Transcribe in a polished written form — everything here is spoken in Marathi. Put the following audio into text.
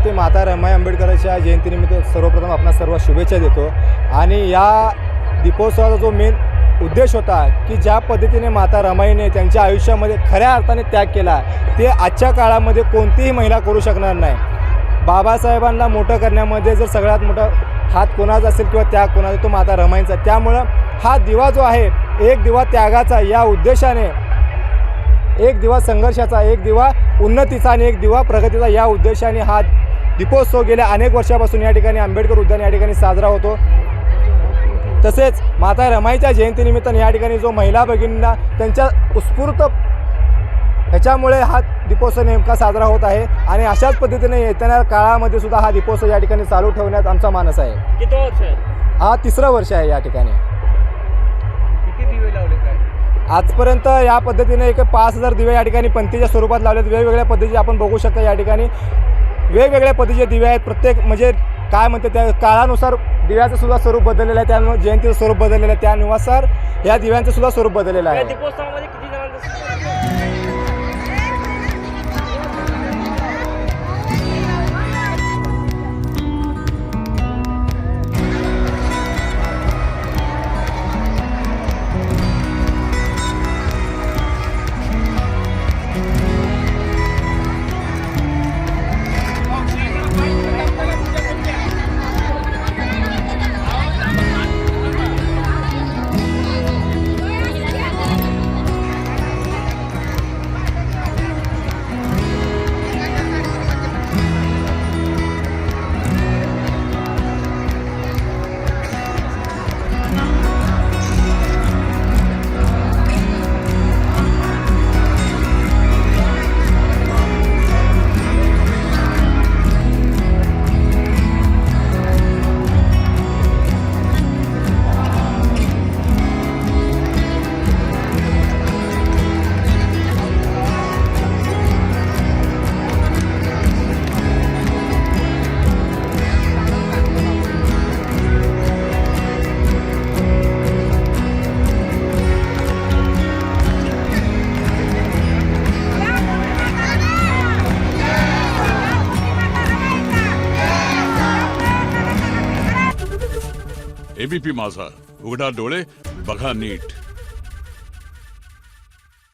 जयंती माता रमाई आंबेडकरांच्या जयंतीनिमित्त सर्वप्रथम आपणा सर्व शुभेच्छा देतो। आणि या दीपोत्सवाचा जो मेन उद्देश होता की ज्या पद्धतीने माता रमाईने त्यांच्या आयुष्यामध्ये खऱ्या अर्थाने त्याग केला ते आजच्या काळामध्ये कोणतीही महिला करू शकणार नाही। बाबासाहेबांना मोठं करण्यामध्ये जर सगळ्यात मोठा हात कोणाचा असेल किंवा त्याग कोणाचा तो माता रमाईंचा। त्यामुळं हा दिवा जो आहे एक दिवा त्यागाचा या उद्देशाने, एक दिवा संघर्षाचा, एक दिवा उन्नतीचा आणि एक दिवा प्रगतीचा या उद्देशाने हा दीपोत्सव गेल्या अनेक वर्षापासून या ठिकाणी आंबेडकर उद्यान या ठिकाणी साजरा होतो। तसेच माता रमाईच्या जयंतीनिमित्ताने या ठिकाणी जो महिला भगिनींना त्यांच्या उत्स्फूर्त ह्याच्यामुळे हा दीपोत्सव नेमका साजरा होत आहे। आणि अशाच पद्धतीने येत्या काळामध्ये सुद्धा हा दीपोत्सव या ठिकाणी चालू ठेवण्यात आमचा मानस आहे। किती वर्ष आहे? हा 3रं वर्ष आहे या ठिकाणी। किती दिवे लावले काय? आजपर्यंत या पद्धतीने एक 5000 दिवे या ठिकाणी पंथीच्या स्वरूपात लावलेत। वेगवेगळ्या पद्धतीचे आपण बघू शकता या ठिकाणी वेगवेगळ्या पद्धतीचे दिवे आहेत। प्रत्येक म्हणजे काय म्हणते त्या काळानुसार दिव्याचं सुद्धा स्वरूप बदललेलं आहे, त्यानुसार जयंतीचं स्वरूप बदललेलं आहे, त्यानुसार या दिव्यांचं सुद्धा स्वरूप बदललेलं आहे। या दीपोत्सवामध्ये किती जणांचा एबीपी माझा, उघडा डोळे बघा नीट।